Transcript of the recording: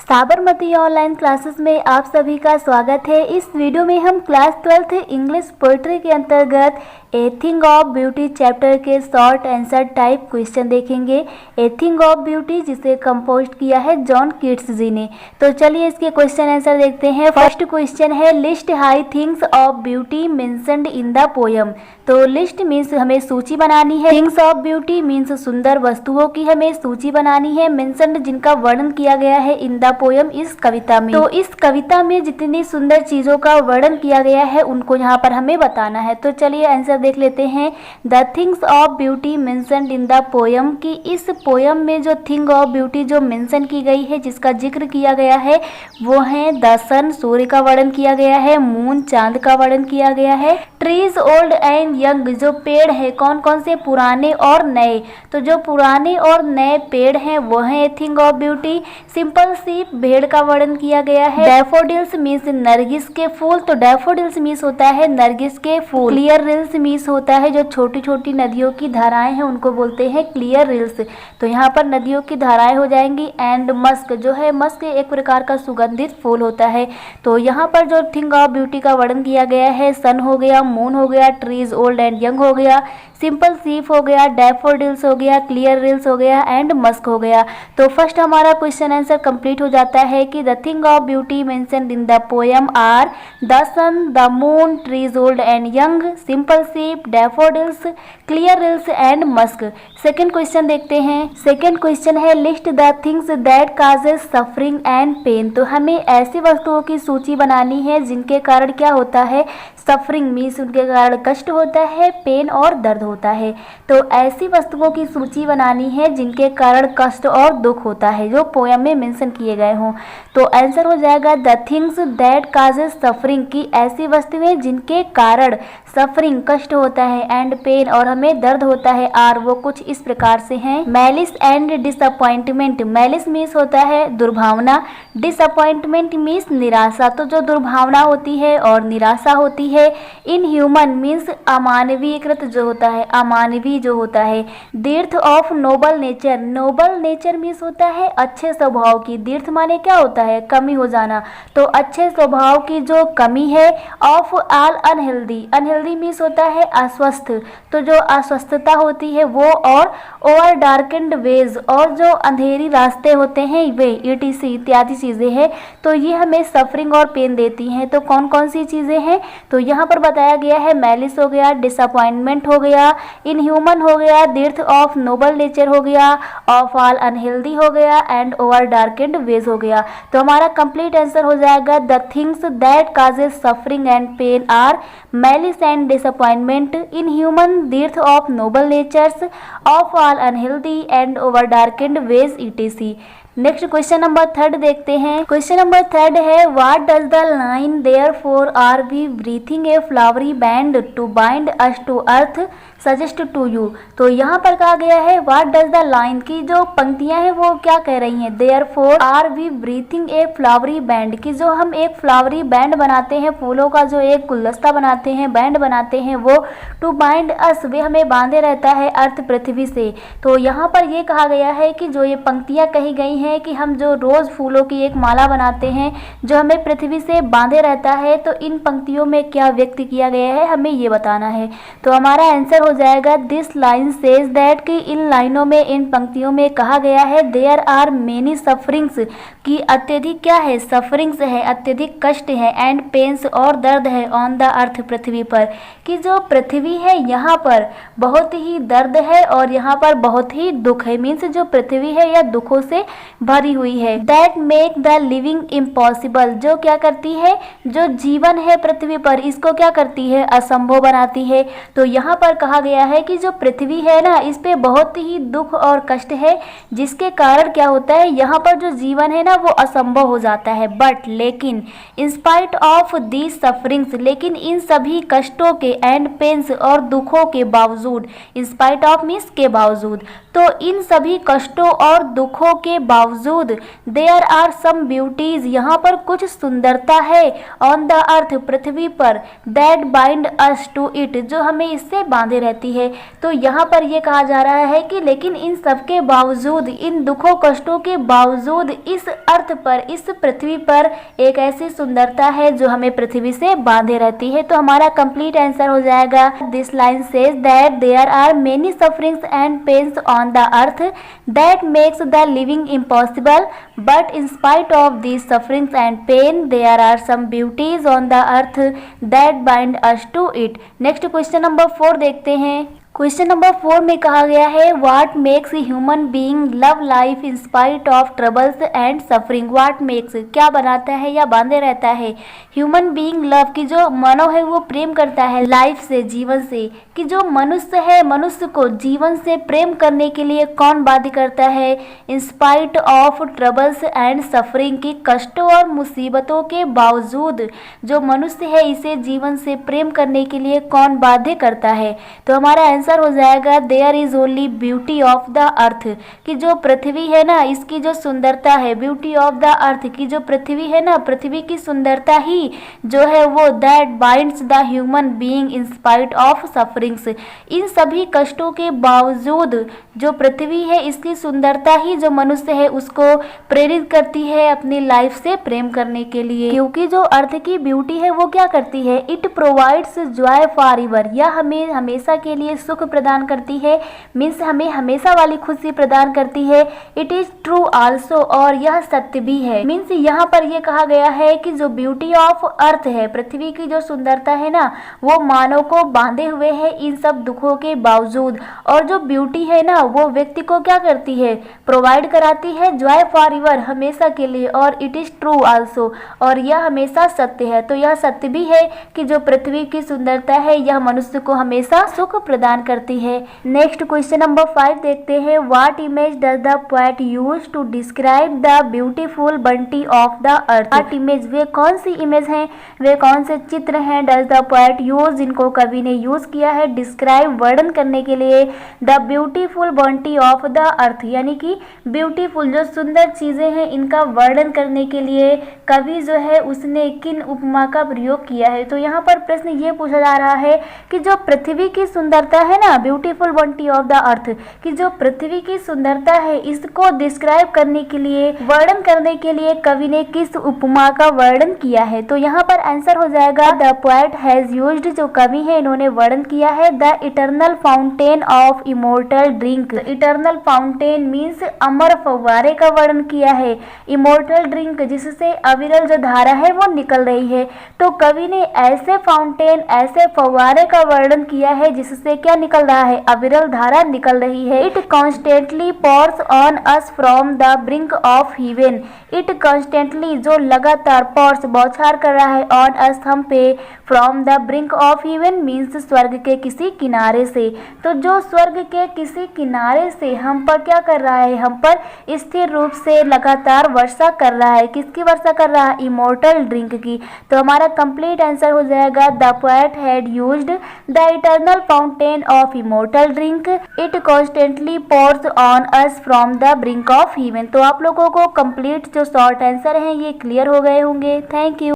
Sabarmati online classes में आप सभी का स्वागत है। इस वीडियो में हम क्लास 12th इंग्लिश पोएट्री के अंतर्गत a thing of beauty chapter के शॉर्ट आंसर टाइप क्वेश्चन देखेंगे। ए थिंग ऑफ ब्यूटी जिसे कंपोज किया है जॉन कीट्स जी ने। तो चलिए इसके क्वेश्चन आंसर देखते हैं। फर्स्ट क्वेश्चन है list high things of beauty mentioned in the poem. तो लिस्ट मीन्स हमें सूची बनानी है, थिंग्स ऑफ ब्यूटी मीन्स सुंदर वस्तुओं की हमें सूची बनानी है, मेंशन्ड जिनका वर्णन किया गया है इन द पोयम इस कविता में। तो इस कविता में जितनी सुंदर चीजों का वर्णन किया गया है उनको यहाँ पर हमें बताना है। तो चलिए आंसर देख लेते हैं। The things of beauty mentioned in the poem की इस पोयम में जो थिंग ऑफ ब्यूटी जो मेंशन की गई है, जिसका जिक्र किया गया है, वो है द सन सूर्य का वर्णन किया गया है, मून चांद का वर्णन किया गया है, ट्रीज ओल्ड एंड यंग जो पेड़ है कौन कौन से पुराने और नए। तो जो पुराने और नए पेड़ हैं वो है थिंग ऑफ ब्यूटी। सिंपल सी भेड़ का वर्णन किया गया है। डैफोडिल्स मीन्स नरगिस के फूल। तो डैफोडिल्स मीन्स होता है नरगिस के फूल। क्लियर रिल्स मीन्स होता है जो छोटी छोटी नदियों की धाराएं हैं उनको बोलते हैं क्लियर रिल्स। तो यहाँ पर नदियों की धाराएं हो जाएंगी। एंड मस्क जो है, मस्क एक प्रकार का सुगंधित फूल होता है। तो यहाँ पर जो थिंग ऑफ ब्यूटी का वर्णन किया गया है, सन हो गया, मून हो गया, ट्रीज ओल्ड एंड यंग हो गया, सिंपल सीप हो गया, डैफोडिल्स हो गया, क्लियर रिल्स हो गया एंड मस्क हो गया। तो फर्स्ट हमारा क्वेश्चन आंसर कंप्लीट हो जाता है कि the thing of beauty mentioned in the poem are the sun, the moon, trees old and young, simple sheep, daffodils, clear rills and musk. Second question देखते हैं। सेकेंड क्वेश्चन है list the things that causes suffering and pain. तो हमें ऐसी वस्तुओं की सूची बनानी है जिनके कारण क्या होता है, सफरिंग मीन्स उनके कारण कष्ट होता है, पेन और दर्द होता है। तो ऐसी वस्तुओं की सूची बनानी है जिनके कारण कष्ट और दुख होता है जो पोयम में मेंशन किए गए हों। तो आंसर हो जाएगा the things that causes suffering की ऐसी वस्तुएं जिनके कारण सफरिंग कष्ट होता है एंड पेन और हमें दर्द होता है आर वो कुछ इस प्रकार से हैं। Malice and disappointment. Malice means होता है दुर्भावना, डिसअपॉइंटमेंट मीन्स निराशा। तो जो दुर्भावना होती है और निराशा होती है। इनह्यूमन मीन्स अमानवीयकृत जो होता है, अमानवीय जो होता है। Dearth of noble nature. Noble nature means होता है अच्छे स्वभाव की। दीर्थ माने क्या होता है, कमी हो जाना। तो अच्छे स्वभाव की जो कमी है। Of all unhealthy. Unhealthy means होता है अस्वस्थ। तो जो अस्वस्थता होती है वो, और ओवर डार्केंड वेज और जो अंधेरी रास्ते होते हैं वे, ईटीसी इत्यादि चीज़ें हैं। तो ये हमें सफरिंग और पेन देती हैं। तो कौन कौन सी चीज़ें हैं, तो यहाँ पर बताया गया है मैलिस हो गया, डिसअपॉइंटमेंट हो गया, इनह्यूमन हो गया, दीर्थ ऑफ नोबल नेचर हो गया, ऑफ ऑल अनहेल्दी हो गया एंड ओवर डार्केंड वेज हो गया। तो हमारा कंप्लीट आंसर हो जाएगा the things that causes suffering and pain are malice and disappointment, inhuman, dearth of noble natures, of all unhealthy and over darkened ways etc. Next question number third देखते हैं। Question number third है what does the line therefore are we breathing a flowery band to bind us to earth suggest to you. तो यहाँ पर कहा गया है what does the line की जो पंक्तियां हैं वो क्या कह रही हैं, therefore are we breathing a flowery band की जो हम एक फ्लावरी बैंड बनाते हैं, फूलों का जो एक गुलदस्ता बनाते हैं, बैंड बनाते हैं, वो टू बाइंड अस वे हमें बांधे रहता है अर्थ पृथ्वी से। तो यहाँ पर ये कहा गया है कि जो ये पंक्तियां कही गई हैं कि हम जो रोज फूलों की एक माला बनाते हैं जो हमें पृथ्वी से बांधे रहता है, तो इन पंक्तियों में क्या व्यक्त किया गया है हमें ये बताना है। तो हमारा आंसर हो जाएगा दिस लाइन सेज दैट कि इन लाइनों में, इन पंक्तियों में कहा गया है देयर आर मेनी सफरिंग्स की अत्यधिक क्या है, सफरिंग्स है, अत्यधिक कष्ट है, एंड पेन्स और दर्द है ऑन द अर्थ पृथ्वी पर, कि जो पृथ्वी है यहाँ पर बहुत ही दर्द है और यहाँ पर बहुत ही दुख है। मीन्स जो पृथ्वी है यह दुखों से भरी हुई है। That make the living impossible जो क्या करती है, जो जीवन है पृथ्वी पर इसको क्या करती है, असंभव बनाती है। तो यहाँ पर कहा गया है कि जो पृथ्वी है ना इस पे बहुत ही दुख और कष्ट है जिसके कारण क्या होता है, यहाँ पर जो जीवन है ना वो असंभव हो जाता है। बट लेकिन इन स्पाइट ऑफ दीज सफरिंग्स, लेकिन इन सभी कष्टों के एंड पेन्स और दुखों के बावजूद, इन स्पाइट ऑफ मीन्स के बावजूद, तो इन सभी कष्टों और दुखों के बावजूद देयर आर सम ब्यूटीज, यहाँ पर कुछ सुंदरता है, ऑन द अर्थ पृथ्वी पर, that bind us to it, जो हमें इससे बांधे रहती है। तो यहाँ पर यह कहा जा रहा है कि लेकिन इन सब के बावजूद, इन दुखों कष्टों के बावजूद इस अर्थ पर, इस पृथ्वी पर एक ऐसी सुंदरता है जो हमें पृथ्वी से बांधे रहती है। तो हमारा कंप्लीट आंसर हो जाएगा, this line says that there are many sufferings and pains on the earth that makes the living impossible, but in spite of these sufferings and pain there are some beauties on the earth that bind us to it। Next question number 4 देखते हैं। Question number 4 में कहा गया है what makes human being love life in spite of troubles and suffering. What makes, क्या बनाता है या बांधे रहता है, ह्यूमन बीइंग लव, की जो मानव है वो प्रेम करता है लाइफ से, जीवन से, कि जो मनुष्य है, मनुष्य को जीवन से प्रेम करने के लिए कौन बाध्य करता है, इन spite of troubles and suffering, की कष्टों और मुसीबतों के बावजूद जो मनुष्य है इसे जीवन से प्रेम करने के लिए कौन बाध्य करता है। तो हमारा आंसर हो जाएगा there is only beauty of the earth, कि जो पृथ्वी है ना इसकी जो सुंदरता है, ब्यूटी ऑफ द अर्थ, की जो पृथ्वी है ना, पृथ्वी की सुंदरता ही जो है वो that binds the human being in spite of sufferings, इन सभी कष्टों के बावजूद जो पृथ्वी है इसकी सुंदरता ही जो मनुष्य है उसको प्रेरित करती है अपनी लाइफ से प्रेम करने के लिए। क्योंकि जो अर्थ की ब्यूटी है वो क्या करती है, it provides Joy for ever, यह हमें हमेशा के लिए सुख प्रदान करती है, मीन्स हमें हमेशा वाली खुशी प्रदान करती है। इट इज ट्रू आल्सो, और यह सत्य भी है। मीन्स यहाँ पर यह कहा गया है कि जो ब्यूटी ऑफ अर्थ है, पृथ्वी की जो सुंदरता है ना वो मानव को बांधे हुए है इन सब दुखों के बावजूद, और जो ब्यूटी है ना वो व्यक्ति को क्या करती है, प्रोवाइड कराती है जॉय फॉर एवर, हमेशा के लिए, और इट इज ट्रू आल्सो, और यह हमेशा सत्य है। तो यह सत्य भी है कि जो पृथ्वी की सुंदरता है यह मनुष्य को हमेशा सुख प्रदान करती है। नेक्स्ट क्वेश्चन नंबर 5 देखते हैं। What image does the poet use to describe the beautiful bounty of the earth. What image, वे कौन सी इमेज हैं, वे कौन से चित्र हैं, डज द पोएट यूज, जिनको कवि ने यूज किया है डिस्क्राइब, वर्णन करने के लिए, the beautiful bounty of the अर्थ, यानी कि ब्यूटीफुल जो सुंदर चीजें हैं इनका वर्णन करने के लिए कवि जो है उसने किन उपमा का प्रयोग किया है। तो यहाँ पर प्रश्न ये पूछा जा रहा है कि जो पृथ्वी की सुंदरता है ना, ब्यूटीफुल बंटी ऑफ द अर्थ, की जो पृथ्वी की सुंदरता है इसको डिस्क्राइब करने के लिए, वर्णन करने के लिए कवि ने किस उपमा का वर्णन किया है। तो यहाँ पर आंसर हो जाएगा द पोएट हैज यूज्ड, जो कवि है इन्होंने वर्णन किया है the eternal fountain of immortal drink. Eternal fountain means अमर फव्वारे का वर्णन किया है, इमोर्टल ड्रिंक जिससे अविरल जो धारा है वो निकल रही है। तो कवि ने ऐसे फाउंटेन, ऐसे फव्वारे का वर्णन किया है जिससे क्या निकल रहा है, अविरल धारा निकल रही है। It constantly pours on us from the brink of heaven. It constantly जो लगातार पॉर्स बौछार कर रहा है, ऑन अस हम पे, from the brink of heaven means स्वर्ग के किसी किनारे से। तो जो स्वर्ग के किसी किनारे से हम पर क्या कर रहा है, हम पर स्थिर रूप से लगातार वर्षा कर रहा है। किसकी वर्षा कर रहा है, इमोर्टल ड्रिंक की। तो हमारा कंप्लीट आंसर हो जाएगा the poet had used the eternal fountain of immortal drink, it constantly pours on us from the brink of heaven. तो आप लोगों को कंप्लीट जो शॉर्ट आंसर हैं ये क्लियर हो गए होंगे। Thank you.